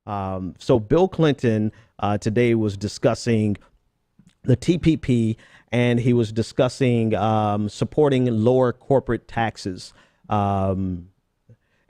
So Bill Clinton today was discussing the TPP, and he was discussing supporting lower corporate taxes.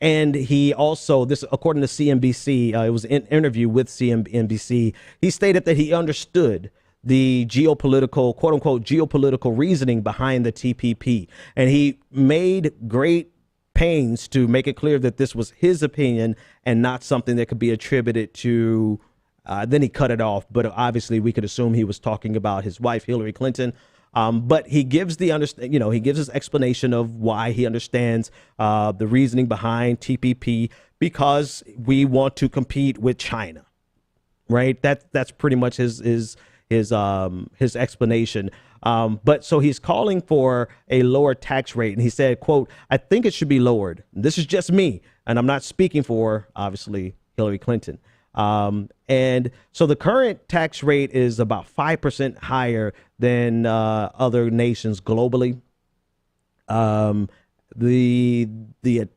And he also, this according to CNBC, it was an interview with CNBC. He stated that he understood the geopolitical, quote unquote, geopolitical reasoning behind the TPP. And he made great pains to make it clear that this was his opinion and not something that could be attributed to, then he cut it off. But obviously we could assume he was talking about his wife, Hillary Clinton. But he gives he gives his explanation of why he understands the reasoning behind TPP, because we want to compete with China, right? That's pretty much his explanation. But so he's calling for a lower tax rate, and he said, quote, "I think it should be lowered. This is just me, and I'm not speaking for obviously Hillary Clinton." And so the current tax rate is about 5% higher than other nations globally. The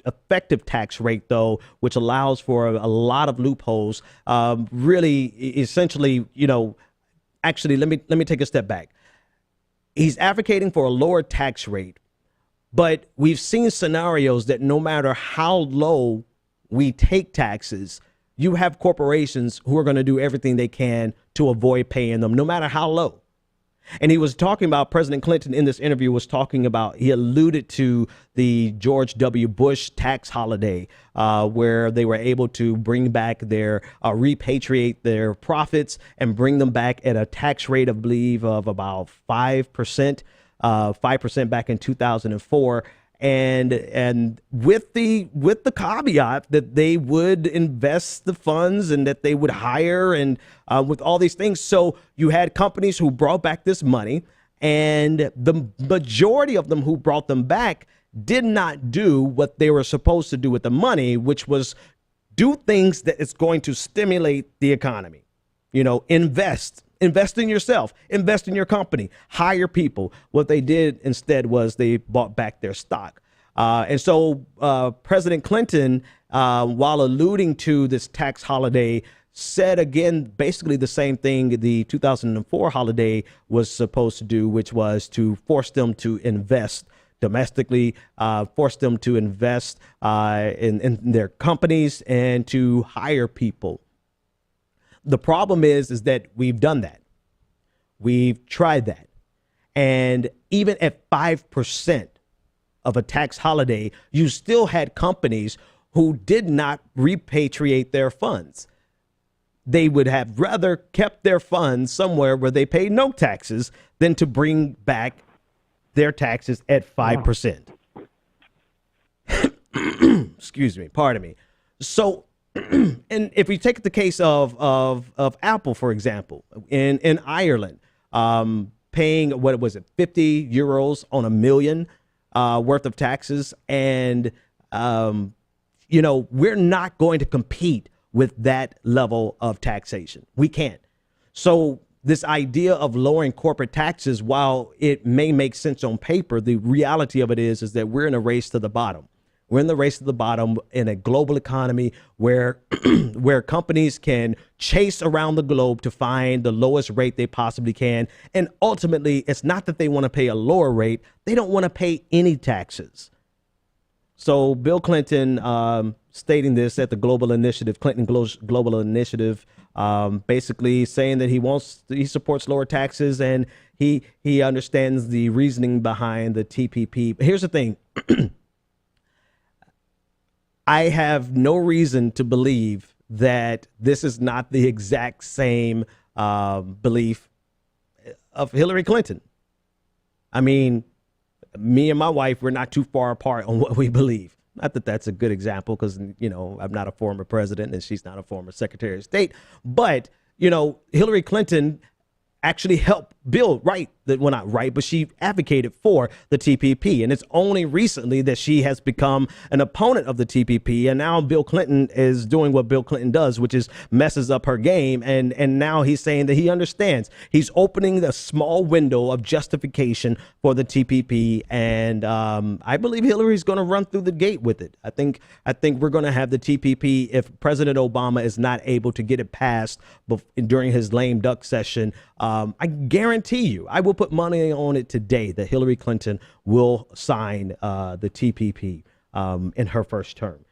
effective tax rate, though, which allows for a lot of loopholes, really essentially, actually, let me take a step back. He's advocating for a lower tax rate, but we've seen scenarios that no matter how low we take taxes, you have corporations who are going to do everything they can to avoid paying them, no matter how low. And he was talking about, President Clinton in this interview was talking about, he alluded to the George W. Bush tax holiday, where they were able to bring back repatriate their profits and bring them back at a tax rate, I believe, of about 5%, 5% back in 2004. And with the caveat that they would invest the funds and that they would hire, and with all these things. So you had companies who brought back this money, and the majority of them who brought them back did not do what they were supposed to do with the money, which was do things that is going to stimulate the economy. Invest in yourself, invest in your company, hire people. What they did instead was they bought back their stock. And so President Clinton, while alluding to this tax holiday, said again, basically the same thing the 2004 holiday was supposed to do, which was to force them to invest domestically, force them to invest in their companies and to hire people. The problem is that we've done that. We've tried that. And even at 5% of a tax holiday, you still had companies who did not repatriate their funds. They would have rather kept their funds somewhere where they pay no taxes than to bring back their taxes at 5%. Excuse me, pardon me. So, and if we take the case of Apple, for example, in Ireland, paying, what was it, 50 euros on $1 million worth of taxes. And, we're not going to compete with that level of taxation. We can't. So this idea of lowering corporate taxes, while it may make sense on paper, the reality of it is that we're in a race to the bottom. We're in the race to the bottom in a global economy where where companies can chase around the globe to find the lowest rate they possibly can. And ultimately, it's not that they want to pay a lower rate. They don't want to pay any taxes. So Bill Clinton stating this at the Global Initiative, Clinton Global Initiative, basically saying that he supports lower taxes, and he understands the reasoning behind the TPP. Here's the thing. I have no reason to believe that this is not the exact same belief of Hillary Clinton. I mean, me and my wife, we're not too far apart on what we believe. Not that that's a good example because, I'm not a former president and she's not a former Secretary of State. But, Hillary Clinton actually helped build, right, well, not right, but she advocated for the TPP. And it's only recently that she has become an opponent of the TPP. And now Bill Clinton is doing what Bill Clinton does, which is messes up her game. And now he's saying that he understands. He's opening a small window of justification for the TPP. And I believe Hillary's going to run through the gate with it. I think we're going to have the TPP if President Obama is not able to get it passed during his lame duck session. I guarantee you, I will put money on it today that Hillary Clinton will sign the TPP in her first term.